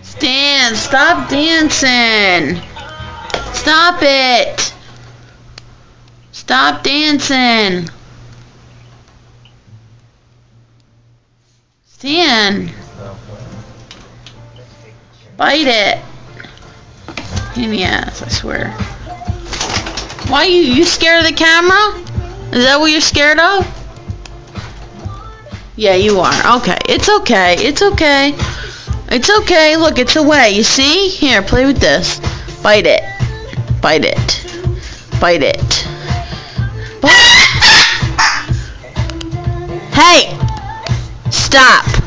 Stan, stop dancing. Stop it. Stop dancing. Stan. Bite it. In the ass, I swear. Why you scared of the camera? Is that what you're scared of? Yeah, you are. Okay. It's okay. It's okay. It's okay. Look, it's away. You see? Here, play with this. Bite it. Bite it. Bite it. Hey! Stop.